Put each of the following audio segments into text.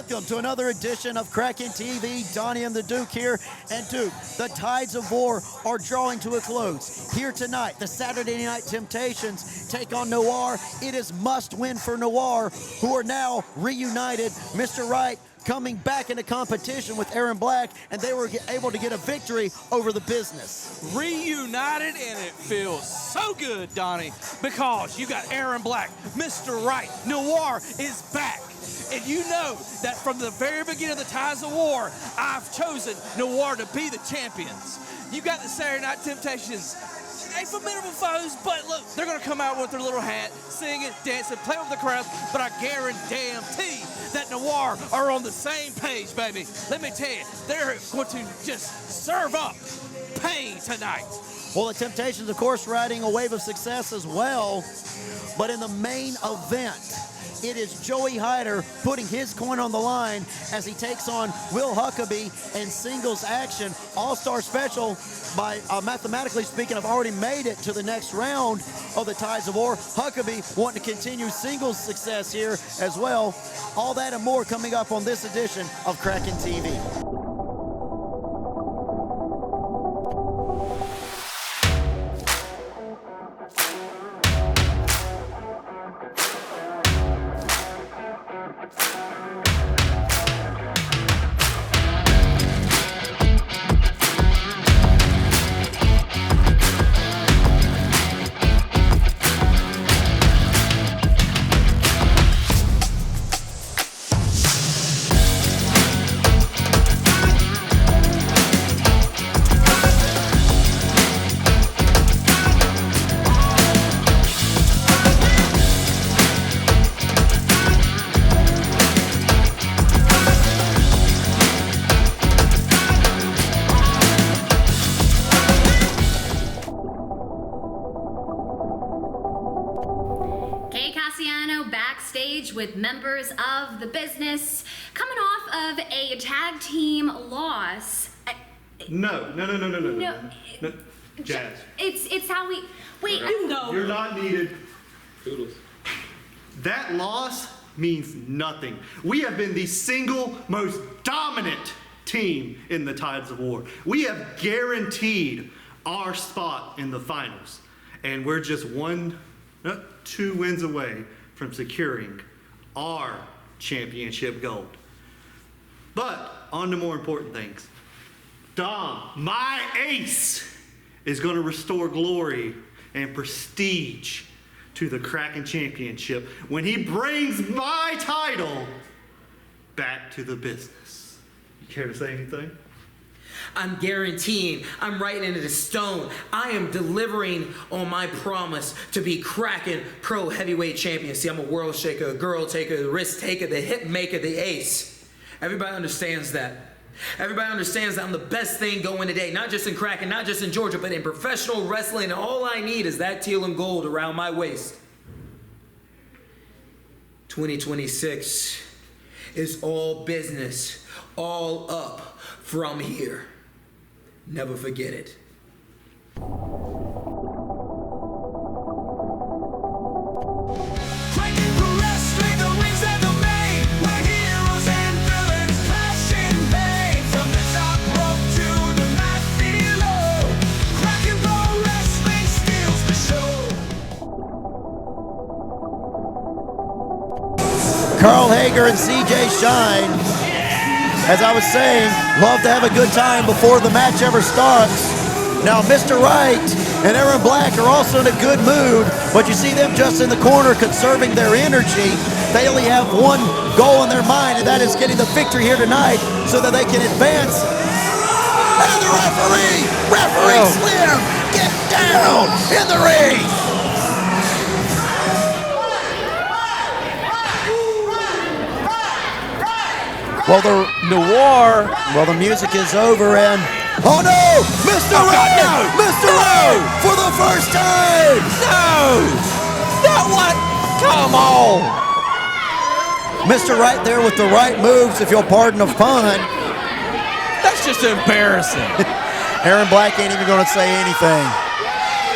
Welcome to another edition of Kraken TV. Donnie and the Duke here. And Duke, the tides of war are drawing to a close. Here tonight, the Saturday Night Temptations take on Noir. It is must-win for Noir, who are now reunited. Mr. Wright coming back into competition with Aaron Black, and they were able to get a victory over the business. Reunited, and it feels so good, Donnie, because you got Aaron Black, Mr. Wright, Noir is back. And you know that from the very beginning of the Tides of War, I've chosen Noir to be the champions. You got the Saturday Night Temptations, a formidable foes, but look, they're going to come out with their little hat, singing, dancing, playing with the crowd, but I guarantee that Noir are on the same page, baby. Let me tell you, they're going to just serve up pain tonight. Well, the Temptations, of course, riding a wave of success as well, but in the main event, it is Joey Hyder putting his coin on the line as he takes on Will Huckaby in singles action. All-Star Special, by mathematically speaking, have already made it to the next round of the Tides of War. Huckaby wanting to continue singles success here as well. All that and more coming up on this edition of Kraken TV. Backstage with members of the business coming off of a tag team loss. No. Jazz. It's how we wait. You're not needed. Toodles. That loss means nothing. We have been the single most dominant team in the Tides of War. We have guaranteed our spot in the finals, and we're just two wins away from securing our championship gold. But on to more important things. Dom, my ace, is going to restore glory and prestige to the Kraken Championship when he brings my title back to the business. You care to say anything? I'm guaranteeing, I'm writing it in stone. I am delivering on my promise to be Kraken Pro Heavyweight Champion. See, I'm a world shaker, a girl taker, the risk taker, the hit maker, the ace. Everybody understands that. Everybody understands that I'm the best thing going today, not just in Kraken, not just in Georgia, but in professional wrestling. And all I need is that teal and gold around my waist. 2026 is all business, all up from here. Never forget it. Carl Hager and CJ Shine, as I was saying, love to have a good time before the match ever starts. Now, Mr. Wright and Aaron Black are also in a good mood, but you see them just in the corner conserving their energy. They only have one goal in their mind, and that is getting the victory here tonight so that they can advance. And the referee Slim, get down in the ring. Well, the Noir, the music is over, and oh no, Mr. Wright, no. Mr. Wright, for the first time. No, that what? Come on. Mr. Wright there with the right moves, if you'll pardon the pun. That's just embarrassing. Aaron Black ain't even going to say anything.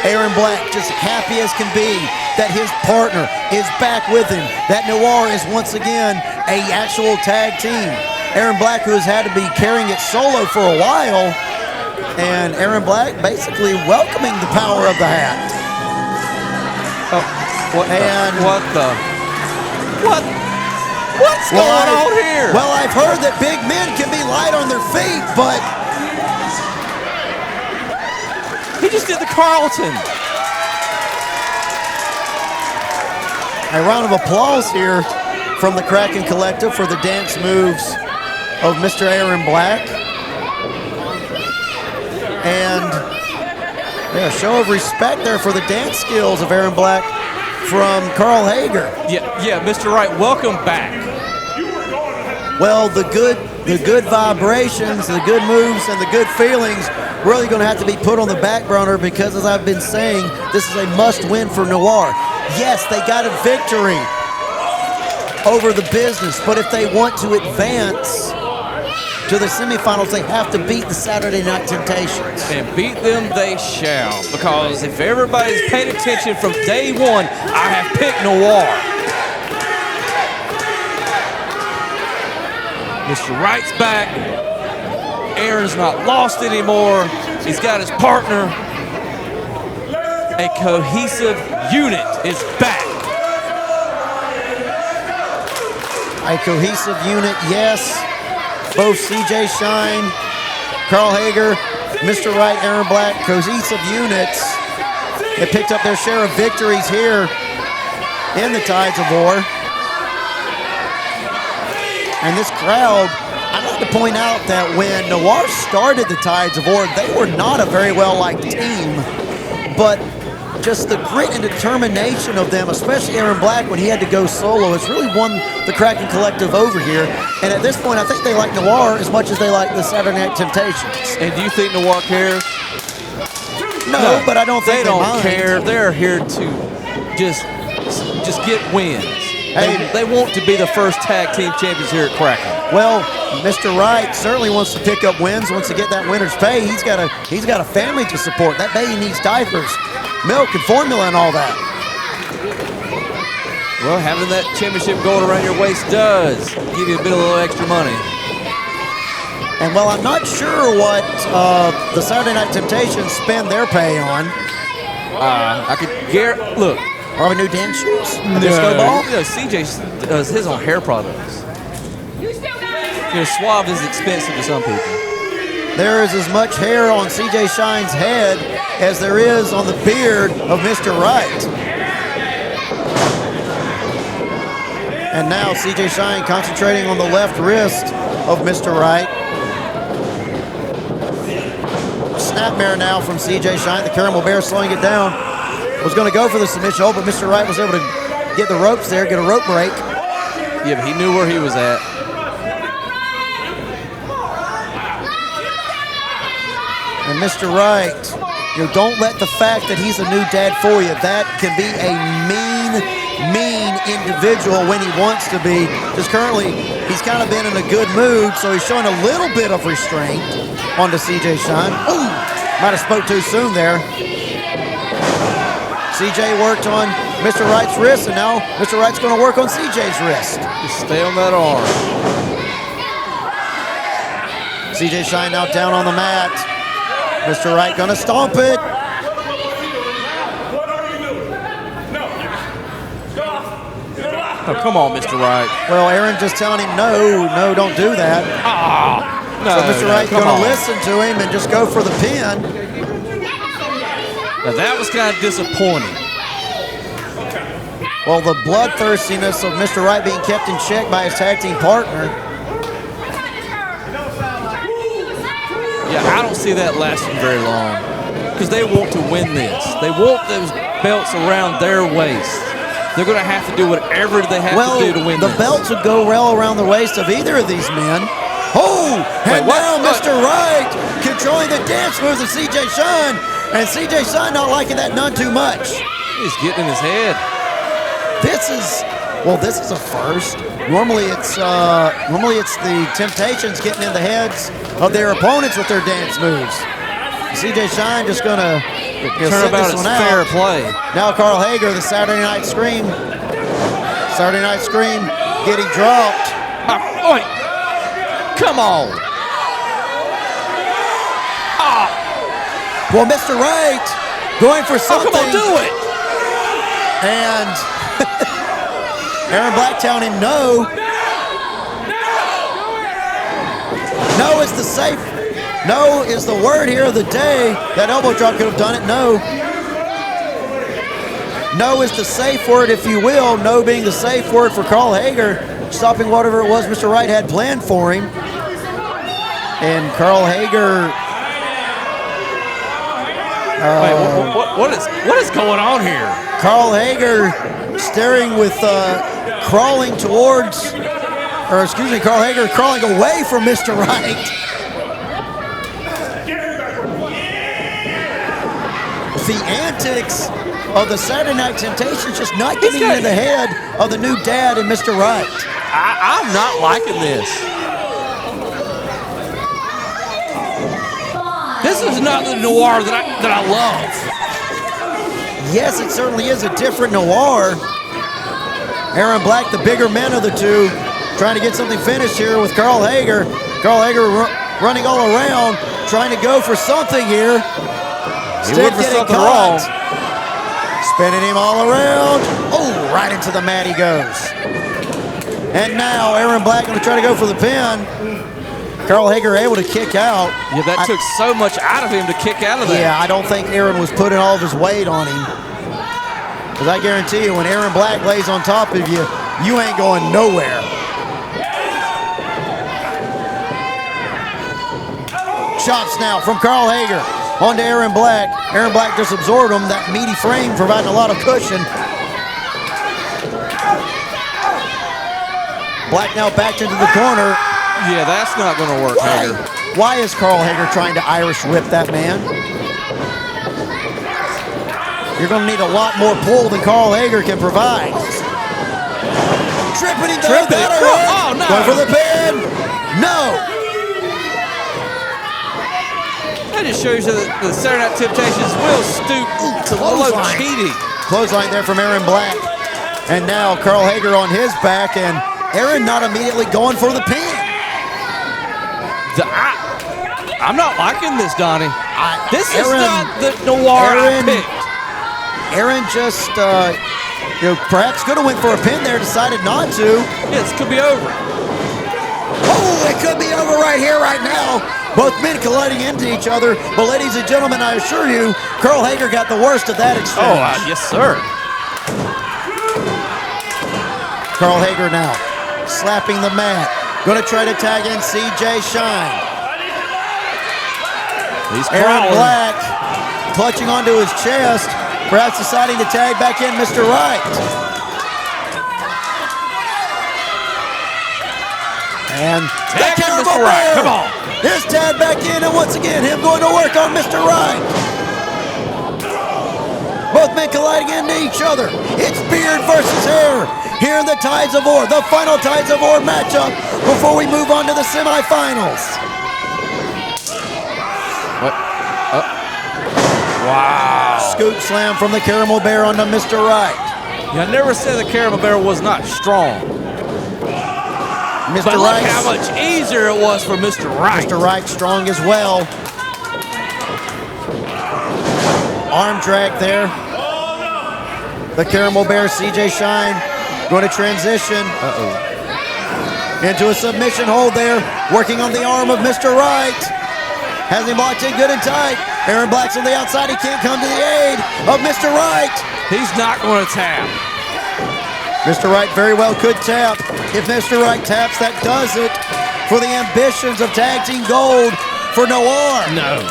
Aaron Black just happy as can be that his partner is back with him, that Noir is once again a actual tag team. Aaron Black, who has had to be carrying it solo for a while, and Aaron Black basically welcoming the power of the hat. What's going on here? Well, I've heard that big men can be light on their feet, but He just did the Carlton. a round of applause here from the Kraken Collective for the dance moves of Mr. Aaron Black. And a show of respect there for the dance skills of Aaron Black from Carl Hager. Yeah, Mr. Wright, welcome back. Well, the good vibrations, the good moves, and the good feelings really going to have to be put on the back burner because, as I've been saying, this is a must-win for Noir. Yes, they got a victory over the business, but if they want to advance to the semifinals, they have to beat the Saturday Night Temptations. And beat them they shall, because if everybody's paid attention from day one, I have picked Noir. Mr. Wright's back. Aaron's not lost anymore. He's got his partner. A cohesive unit is back. A cohesive unit, yes. Both CJ Shine, Carl Hager, Mr. Wright, Aaron Black, cohesive units. They picked up their share of victories here in the Tides of War. And this crowd, I'd like to point out that when Noir started the Tides of War, they were not a very well-liked team, but just the grit and determination of them, especially Aaron Black when he had to go solo, has really won the Kraken Collective over here. And at this point, I think they like Noir as much as they like the Saturday Night Temptations. And do you think Noir cares? No, but I don't think they don't mind. care. They're here to just get wins. Hey, they want to be the first tag team champions here at Kraken. Well, Mr. Wright certainly wants to pick up wins, wants to get that winner's pay. He's got a family to support. That baby needs diapers, milk, and formula and all that. Well, having that championship gold around your waist does give you a little extra money. And while I'm not sure what the Saturday Night Temptations spend their pay on, I could look. Probably new dance shoes, a disco ball. CJ does his own hair products. Suave is expensive to some people. There is as much hair on CJ Shine's head as there is on the beard of Mr. Wright. And now CJ Shine concentrating on the left wrist of Mr. Wright. Snapmare now from CJ Shine. The Caramel Bear slowing it down. Was going to go for the submission hold, but Mr. Wright was able to get the ropes there, get a rope break. Yeah, but he knew where he was at. And Mr. Wright, don't let the fact that he's a new dad fool you. That can be a mean individual when he wants to be. Just currently, he's kind of been in a good mood, so he's showing a little bit of restraint onto CJ Shine. Ooh, might have spoke too soon there. CJ worked on Mr. Wright's wrist, and now Mr. Wright's going to work on CJ's wrist. Just stay on that arm. CJ Shine now down on the mat. Mr. Wright going to stomp it. Oh, come on, Mr. Wright. Well, Aaron just telling him, no, don't do that. No, so Mr. Wright's going to listen to him and just go for the pin. Now that was kind of disappointing. Well, the bloodthirstiness of Mr. Wright being kept in check by his tag team partner. Yeah, I don't see that lasting very long because they want to win this. They want those belts around their waist. They're going to have to do whatever they have to do to win the belts would go well around the waist of either of these men. Oh, and now Mr. Wright controlling the dance moves of CJ Shine. And CJ Shine not liking that none too much. He's getting in his head. This is a first. Normally it's the Temptations getting in the heads of their opponents with their dance moves. CJ Shine just gonna turn about his fair play. Now Carl Hager, the Saturday Night Scream getting dropped. Wait. Come on. Well, Mr. Right going for something. Oh, come on, do it. And Aaron Black telling him no. No is the safe. No is the word here of the day. That elbow drop could have done it. No. No is the safe word, if you will. No being the safe word for Carl Hager, stopping whatever it was Mr. Wright had planned for him. And Carl Hager. Wait, what is going on here? Carl Hager staring with crawling towards, or excuse me, Carl Hager crawling away from Mr. Wright. The antics of the Saturday Night Temptations just not getting in the head of the new dad and Mr. Wright. I'm not liking this. This is not the Noir that I love. Yes, it certainly is a different Noir. Aaron Black, the bigger man of the two, trying to get something finished here with Carl Hager. Carl Hager running all around, trying to go for something here. He went for something wrong. Spinning him all around. Oh, right into the mat he goes. And now Aaron Black going to try to go for the pin. Carl Hager able to kick out. Yeah, that took so much out of him to kick out of that. Yeah, I don't think Aaron was putting all of his weight on him. Because I guarantee you, when Aaron Black lays on top of you, you ain't going nowhere. Chops now from Carl Hager onto Aaron Black. Aaron Black just absorbed him, that meaty frame providing a lot of cushion. Black now backed into the corner. Yeah, that's not going to work, Hager. Why is Carl Hager trying to Irish whip that man? You're going to need a lot more pull than Carl Hager can provide. Tripping him down. Oh, no. Going for the pin. No. That just shows you that the Saturday Night Temptations will stoop to low cheating. Clothesline there from Aaron Black. And now Carl Hager on his back, and Aaron not immediately going for the pin. I'm not liking this, Donnie. This is not the Noir I picked. Aaron just, perhaps could have went for a pin there, decided not to. Yeah, this could be over. Oh, it could be over right here, right now. Both men colliding into each other. But ladies and gentlemen, I assure you, Carl Hager got the worst of that exchange. Oh, yes, sir. Carl Hager now slapping the mat. Going to try to tag in CJ Shine. He's Aaron Black clutching onto his chest, perhaps deciding to tag back in Mr. Wright. And tag in Mr. Wright, come on. Here's tag back in, and once again, him going to work on Mr. Wright. Both men colliding into each other. It's beard versus hair here in the Tides of War, the final Tides of War matchup before we move on to the semifinals. What? Wow. Scoop slam from the Caramel Bear onto Mr. Wright. Yeah, I never said the Caramel Bear was not strong. Mr. But Wright, look how much easier it was for Mr. Wright. Mr. Wright strong as well. Arm drag there. The Caramel Bear, CJ Shine, going to transition into a submission hold there, working on the arm of Mr. Wright. Has him locked in good and tight. Aaron Black's on the outside. He can't come to the aid of Mr. Wright. He's not going to tap. Mr. Wright very well could tap. If Mr. Wright taps, that does it for the ambitions of Tag Team Gold for Noir. No,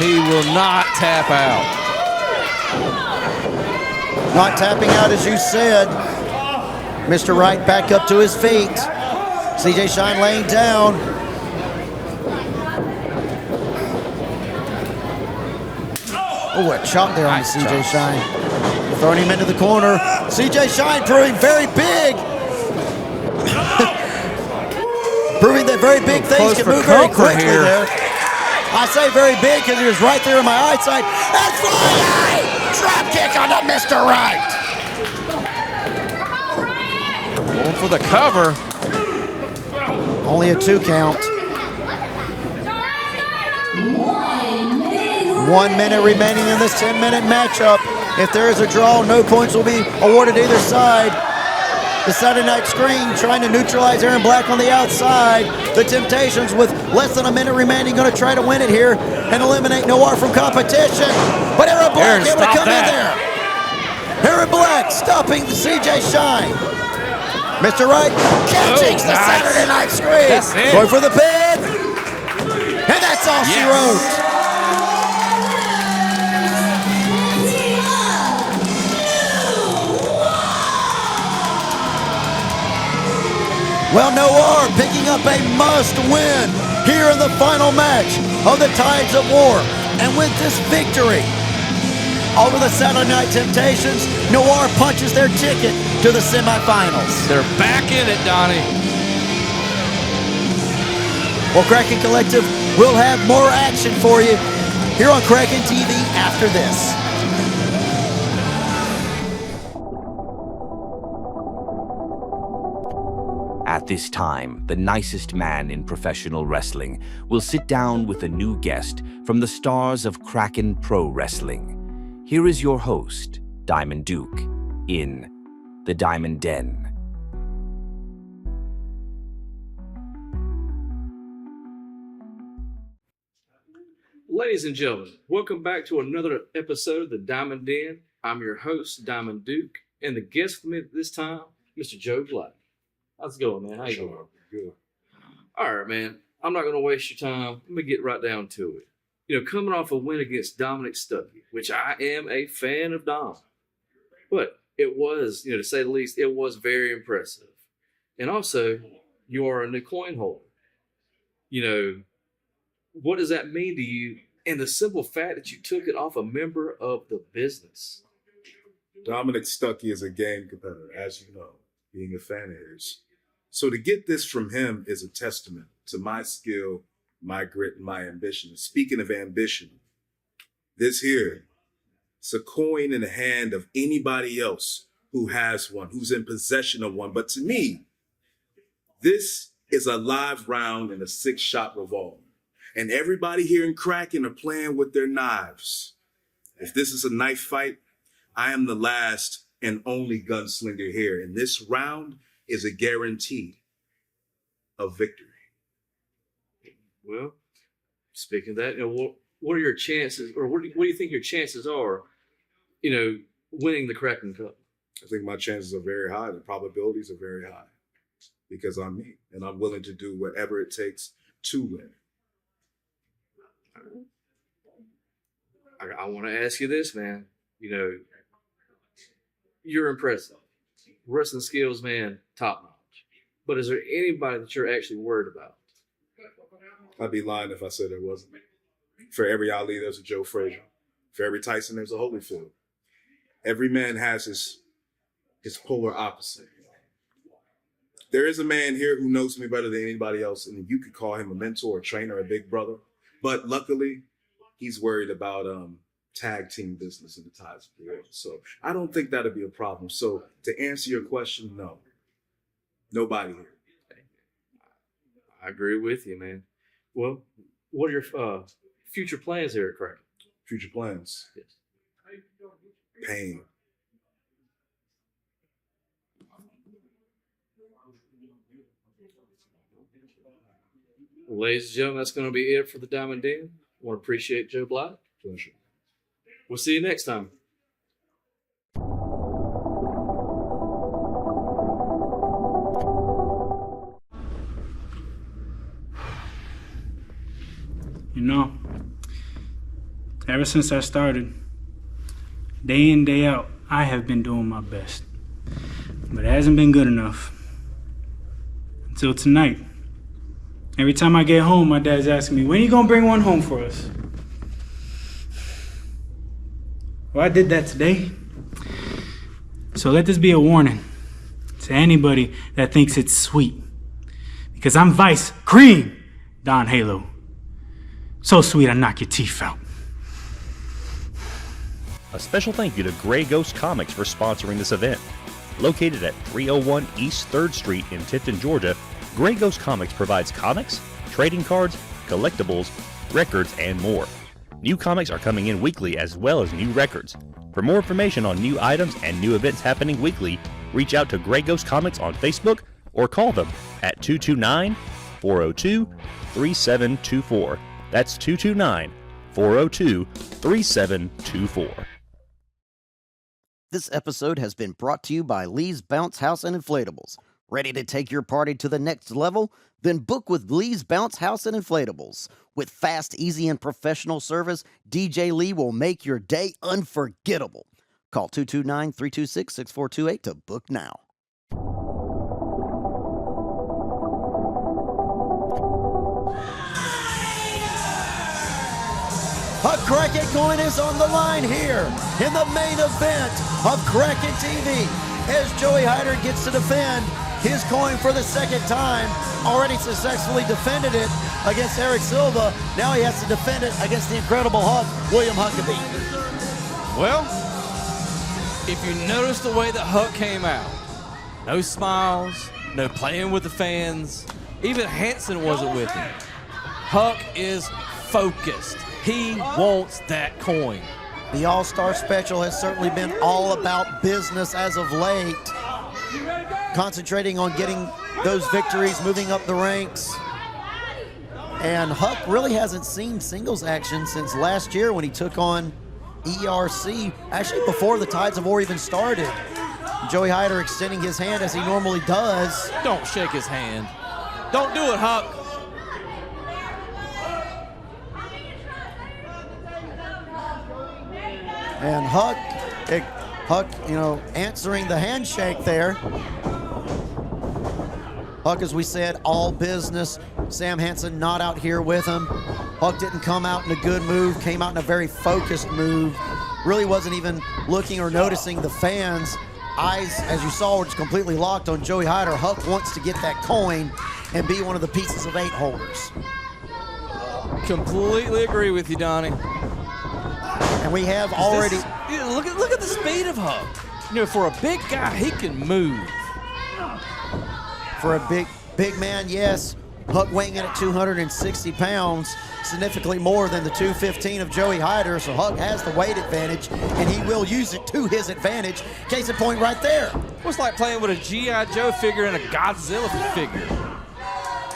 he will not tap out. Not tapping out, as you said. Mr. Wright back up to his feet. CJ Shine laying down. Oh, a chop there on Nice CJ chops. Shine. Throwing him into the corner. CJ Shine proving very big. Proving that very big things can move very quickly there. I say very big because he was right there in my eyesight. And fly drop kick onto Mr. Wright. Going for the cover. Only a 2 count. 1 minute remaining in this 10-minute matchup. If there is a draw, no points will be awarded either side. The Saturday Night Screen trying to neutralize Aaron Black on the outside. The Temptations with less than a minute remaining going to try to win it here and eliminate Noir from competition. But Aaron Black able to come in there. Aaron Black stopping the CJ Shine. Mr. Wright catching the Saturday Night Screen. Going for the pin. And that's all she wrote. Well, Noir picking up a must-win here in the final match of the Tides of War. And with this victory over the Saturday Night Temptations, Noir punches their ticket to the semifinals. They're back in it, Donnie. Well, Kraken Collective will have more action for you here on Kraken TV after this. At this time, the nicest man in professional wrestling will sit down with a new guest from the stars of Kraken Pro Wrestling. Here is your host, Diamond Duke, in the Diamond Den. Ladies and gentlemen, welcome back to another episode of the Diamond Den. I'm your host, Diamond Duke, and the guest for me this time, Mr. Joe Black. How's it going, man? How you doing? Good. All right, man. I'm not going to waste your time. Let me get right down to it. You know, coming off a win against Dominic Stuckey, which I am a fan of Dom. But it was, to say the least, it was very impressive. And also, you are a new coin holder. What does that mean to you? And the simple fact that you took it off a member of the business. Dominic Stuckey is a game competitor, as you know, being a fan of his. So to get this from him is a testament to my skill, my grit, and my ambition. And speaking of ambition, this here, it's a coin in the hand of anybody else who has one, who's in possession of one. But to me, this is a live round and a 6-shot revolver. And everybody here in Kraken are playing with their knives. If this is a knife fight, I am the last and only gunslinger here. And this round is a guarantee of victory. Well, speaking of that, what are your chances, or what do you think your chances are, winning the Kraken Cup? I think my chances are very high. The probabilities are very high because I'm me, and I'm willing to do whatever it takes to win. I want to ask you this, man. You're impressive. Wrestling skills, man, top notch. But is there anybody that you're actually worried about? I'd be lying if I said there wasn't. For every Ali, there's a Joe Frazier. For every Tyson, there's a Holyfield. Every man has his polar opposite. There is a man here who knows me better than anybody else, and you could call him a mentor, a trainer, a big brother. But luckily, he's worried about tag team business in the Tides of War. So I don't think that'd be a problem. So to answer your question, no. Nobody here. I agree with you, man. Well, what are your future plans here at Kraken? Future plans? Yes. Pain. Ladies and gentlemen, that's going to be it for the Diamond Den. I want to appreciate Joe Black. Pleasure. We'll see you next time. Ever since I started, day in, day out, I have been doing my best. But it hasn't been good enough. Until tonight. Every time I get home, my dad's asking me, when are you gonna bring one home for us? Well, I did that today. So let this be a warning to anybody that thinks it's sweet. Because I'm Vice Cream Don Halo. So sweet I knock your teeth out. A special thank you to Grey Ghost Comics for sponsoring this event. Located at 301 East 3rd Street in Tifton, Georgia, Grey Ghost Comics provides comics, trading cards, collectibles, records, and more. New comics are coming in weekly as well as new records. For more information on new items and new events happening weekly, reach out to Grey Ghost Comics on Facebook or call them at 229-402-3724. That's 229-402-3724. This episode has been brought to you by Lee's Bounce House and Inflatables. Ready to take your party to the next level? Then book with Lee's Bounce House and Inflatables. With fast, easy, and professional service, DJ Lee will make your day unforgettable. Call 229-326-6428 to book now. A Kraken Coin is on the line here in the main event of Kraken TV as Joey Hyder gets to defend his coin for the second time. Already successfully defended it against Eric Silva. Now he has to defend it against the incredible Huck, William Huckaby. Well, if you notice the way that Huck came out, no smiles, no playing with the fans, even Hanson wasn't with him. Huck is focused. He wants that coin. The All-Star Special has certainly been all about business as of late. Concentrating on getting those victories, moving up the ranks. And Huck really hasn't seen singles action since last year when he took on ERC, actually before the Tides of War even started. Joey Hyder extending his hand as he normally does. Don't shake his hand. Don't do it, Huck. And Huck, answering the handshake there. Huck, as we said, all business. Sam Hansen not out here with him. Huck didn't come out in a good move, came out in a very focused move. Really wasn't even looking or noticing the fans. Eyes, as you saw, were just completely locked on Joey Hyder. Huck wants to get that coin and be one of the pieces of 8 holders. Completely agree with you, Donnie. And we have already... Look at the speed of Huck. For a big guy, he can move. For a big man, yes. Huck weighing in at 260 pounds, significantly more than the 215 of Joey Hyder, so Huck has the weight advantage, and he will use it to his advantage. Case in point right there. It's like playing with a G.I. Joe figure and a Godzilla figure.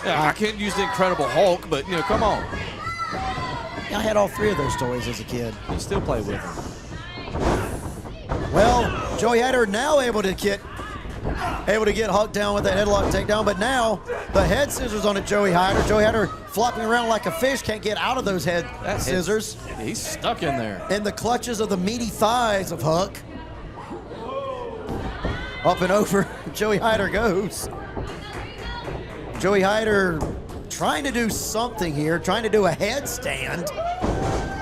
Yeah, I can't use the Incredible Hulk, but, come on. I had all 3 of those toys as a kid. You still play with them. Well, Joey Hyder now able to get Huck down with that headlock takedown, but now the head scissors on a Joey Hyder. Joey Hyder flopping around like a fish, can't get out of those head scissors. He's stuck in there. In the clutches of the meaty thighs of Huck. Up and over, Joey Hyder goes. Joey Hyder trying to do something here, trying to do a headstand.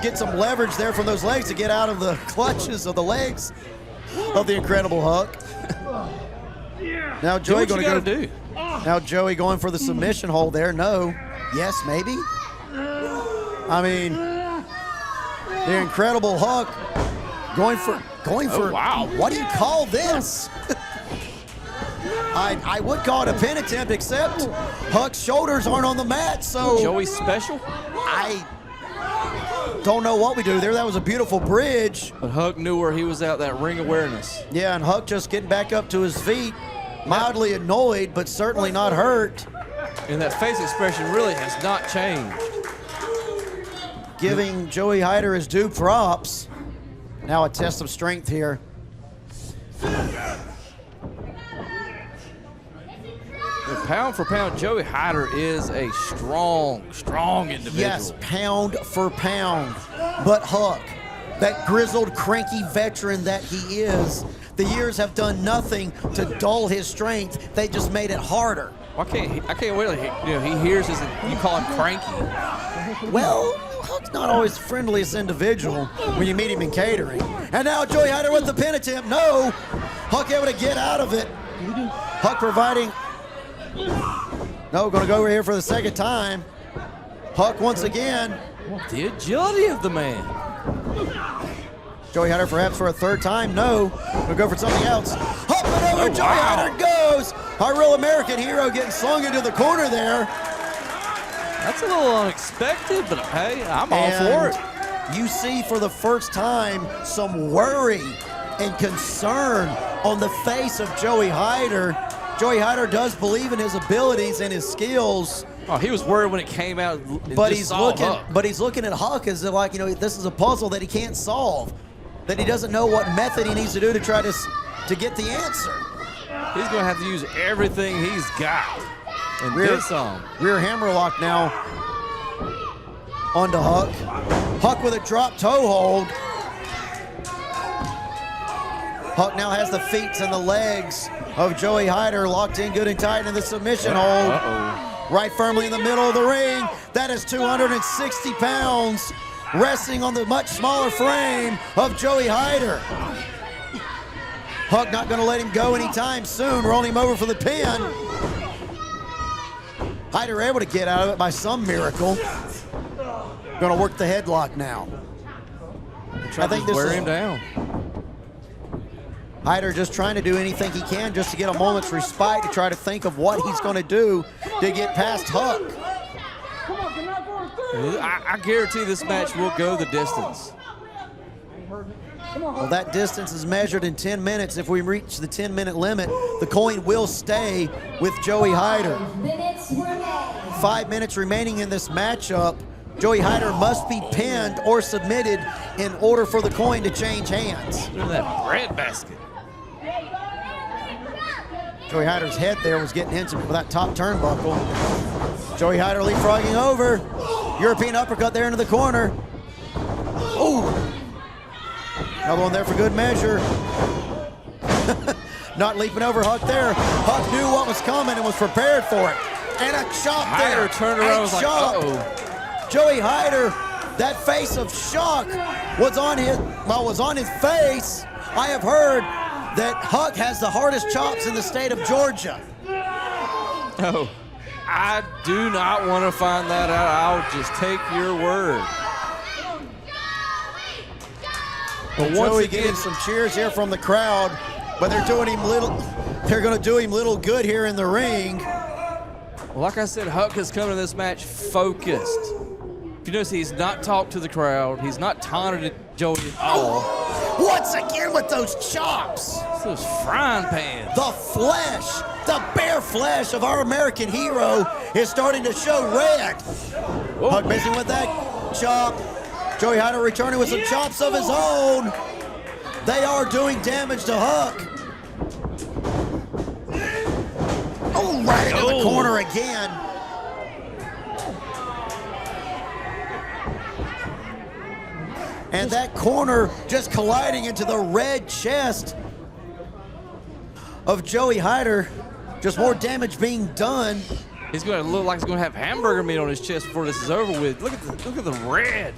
Get some leverage there from those legs to get out of the clutches of the legs of the incredible Huck. Now Joey going to go. Now Joey going for the submission hold there. No. Yes, maybe. I mean, the incredible Huck going for. Oh, wow. What do you call this? I would call it a pin attempt, except Huck's shoulders aren't on the mat, so. Joey's special? I don't know what we do there. That was a beautiful bridge. But Huck knew where he was at, that ring awareness. Yeah, and Huck just getting back up to his feet, mildly annoyed, but certainly not hurt. And that face expression really has not changed. Giving Joey Hyder his due props. Now a test of strength here. Pound for pound, Joey Hyder is a strong individual. Yes, pound for pound. But Huck, that grizzled, cranky veteran that he is, the years have done nothing to dull his strength. They just made it harder. I can't wait till he hears this and you call him cranky. Well, Huck's not always the friendliest individual when you meet him in catering. And now Joey Hyder with the pin attempt. No, Huck able to get out of it. Huck providing. No, going to go over here for the second time. Huck once again. The agility of the man. Joey Hyder perhaps for a third time. No, we'll go for something else. Up and over, Joey Hyder goes. Our Real American Hero getting slung into the corner there. That's a little unexpected, but hey, I'm all for it. You see for the first time some worry and concern on the face of Joey Hyder. Joey Hyder does believe in his abilities and his skills. Oh, he was worried when it came out. But he's looking at Huck as like, you know, this is a puzzle that he can't solve, that he doesn't know what method he needs to do to try to get the answer. He's going to have to use everything he's got. And rear hammerlock now onto Huck. Huck with a drop toe hold. Huck now has the feet and the legs of Joey Hyder locked in good and tight in the submission hold. Right firmly in the middle of the ring. That is 260 pounds resting on the much smaller frame of Joey Hyder. Huck not going to let him go anytime soon, rolling him over for the pin. Hyder able to get out of it by some miracle. Going to work the headlock now. I think this wear him down. Hyder just trying to do anything he can just to get a moment's respite to try to think of what he's going to do to get past Huck. I guarantee this match will go the distance. Well, that distance is measured in 10 minutes. If we reach the 10-minute limit, the coin will stay with Joey Hyder. 5 minutes remaining in this matchup. Joey Hyder must be pinned or submitted in order for the coin to change hands. Look at that bread basket. Joey Hyder's head there was getting into that top turnbuckle. Joey Hyder leapfrogging over. European uppercut there into the corner. Ooh. Another one there for good measure. Not leaping over Huck there. Huck knew what was coming and was prepared for it. And a chop there. Hyder turned around and was like, uh-oh. Joey Hyder, that face of shock was on his face. I have heard that Huck has the hardest chops in the state of Georgia. Oh, I do not want to find that out. I'll just take your word. But Joey getting some cheers here from the crowd, but they're going to do him little good here in the ring. Well, like I said, Huck has come to this match focused. If you notice, he's not talked to the crowd. He's not taunted Joey at all. Once again with those chops. Those frying pans. The flesh, the bare flesh of our American hero is starting to show red. Whoa. Huck missing with that chop. Joey Hyder returning with some chops of his own. They are doing damage to Huck. Oh, right into the corner again. And that corner just colliding into the red chest of Joey Hyder. Just more damage being done. He's going to look like he's going to have hamburger meat on his chest before this is over with. Look at the red.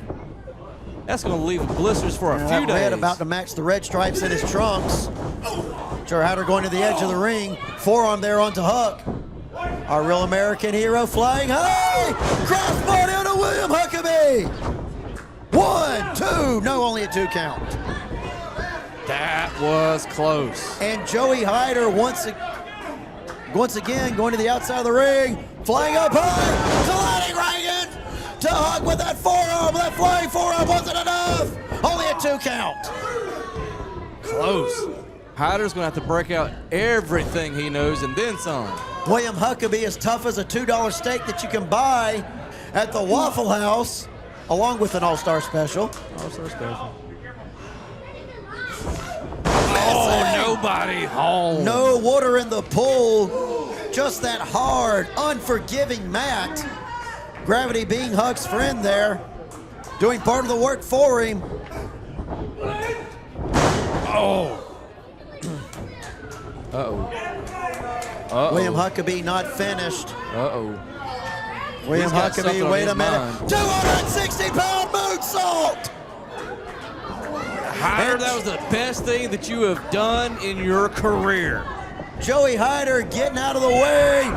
That's going to leave blisters for a few days. Red about to match the red stripes in his trunks. Joey Hyder going to the edge of the ring. Forearm there onto Huck. Our Real American Hero flying high. Crossbody onto Will Huckaby. 1, 2, no, only a 2 count. That was close. And Joey Hyder once again going to the outside of the ring, flying up high, colliding right in to Huck with that forearm. That flying forearm wasn't enough. Only a 2 count. Close. Hyder's going to have to break out everything he knows and then some. William Huckaby is tough as a $2 steak that you can buy at the Waffle House, along with an All-Star Special. All-Star Special. Oh, nobody home. No water in the pool. Just that hard, unforgiving mat. Gravity being Huck's friend there, doing part of the work for him. Oh. Uh-oh. Uh-oh. William Huckaby not finished. Uh-oh. William Huckaby, wait a minute. 260-pound moonsault! Hyder, that was the best thing that you have done in your career. Joey Hyder getting out of the way.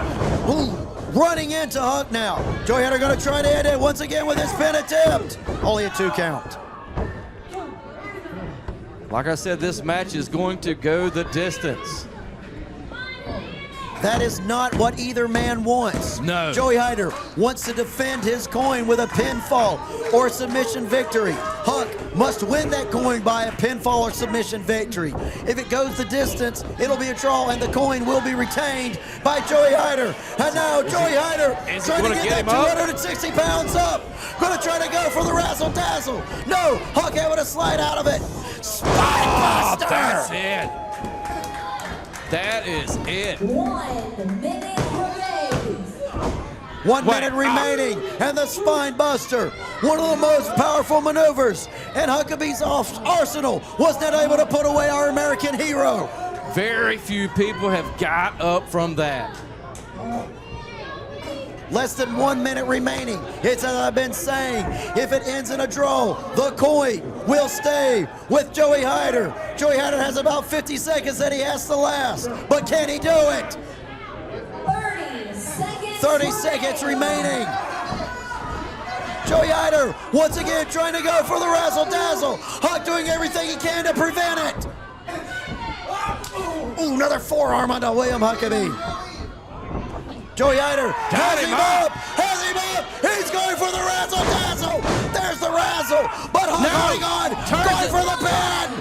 Ooh, running into Huck now. Joey Hyder going to try to end it once again with his pin attempt. Only a 2 count. Like I said, this match is going to go the distance. That is not what either man wants. No. Joey Hyder wants to defend his coin with a pinfall or submission victory. Huck must win that coin by a pinfall or submission victory. If it goes the distance, it'll be a draw and the coin will be retained by Joey Hyder. And now Joey Hyder trying to get that 260 pounds up. Gonna try to go for the razzle dazzle. No, Huck able to slide out of it. Spinebuster! That's it. That is it. 1 minute remains. 1 minute remaining, and the spine buster, one of the most powerful maneuvers in Huckabee's arsenal, was not able to put away our American hero. Very few people have got up from that. Less than 1 minute remaining. It's as I've been saying, if it ends in a draw, the coin will stay with Joey Hyder. Joey Hyder has about 50 seconds that he has to last, but can he do it? 30 seconds remaining. Joey Hyder once again trying to go for the razzle dazzle. Huck doing everything he can to prevent it. Ooh, another forearm onto William Huckaby. Joey Hyder has him up, he's going for the razzle dazzle. There's the razzle, but Huck holding on, going for the pin,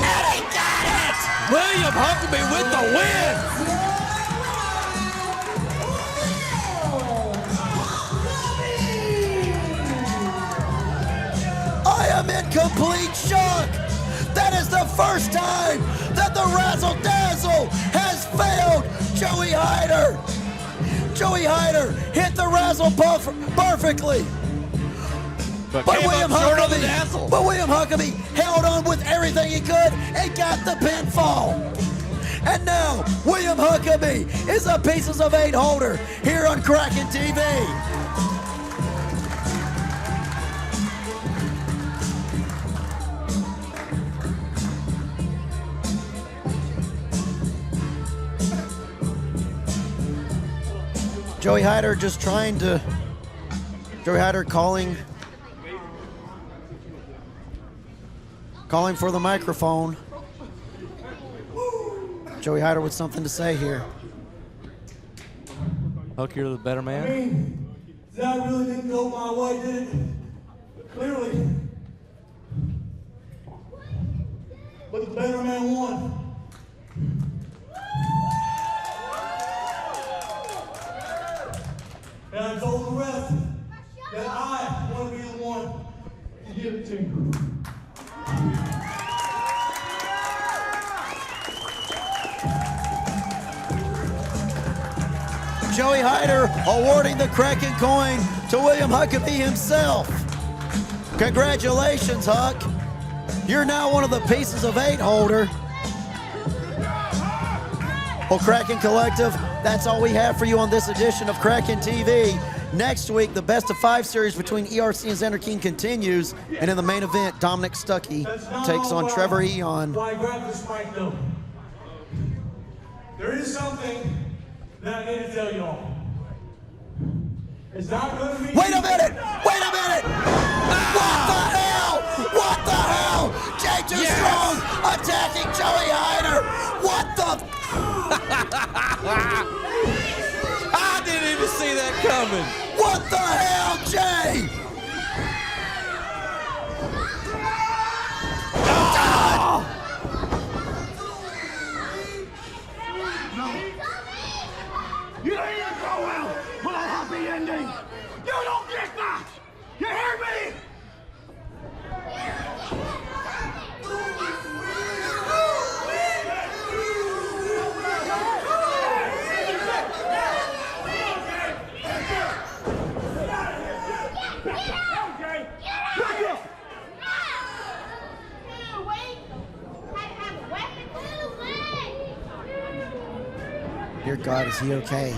and he got it. William Huckaby with the win. I am in complete shock. That is the first time that the razzle dazzle has failed Joey Hyder. Joey Hyder hit the razzle perfectly. But William Huckaby held on with everything he could and got the pinfall. And now William Huckaby is a Pieces of 8 holder here on Kraken TV. Joey Hyder just trying to, Joey Hyder calling for the microphone. Joey Hyder with something to say here. Huck, you're the better man. I mean, that really didn't go my way, did it? But clearly. But the better man won. And I told the ref that I want to be the one to give it to you. Joey Hyder awarding the Kraken Coin to William Huckaby himself. Congratulations, Huck. You're now one of the Pieces of 8 holder. Well, Kraken Collective, that's all we have for you on this edition of Kraken TV. Next week, the best of 5 series between ERC and Xander King continues. And in the main event, Dominic Stuckey takes on Trevor Eon. Why grab this mic though? There is something that I need to tell y'all. It's not going to be. Wait a minute! Wait a minute! What the hell? What the hell? Jay Too Strong attacking Joey Hyder. What the? I didn't even see that coming. What the hell, Jay? Oh! You don't even go out with a happy ending. You don't get that. You hear me? Dear God, is he okay?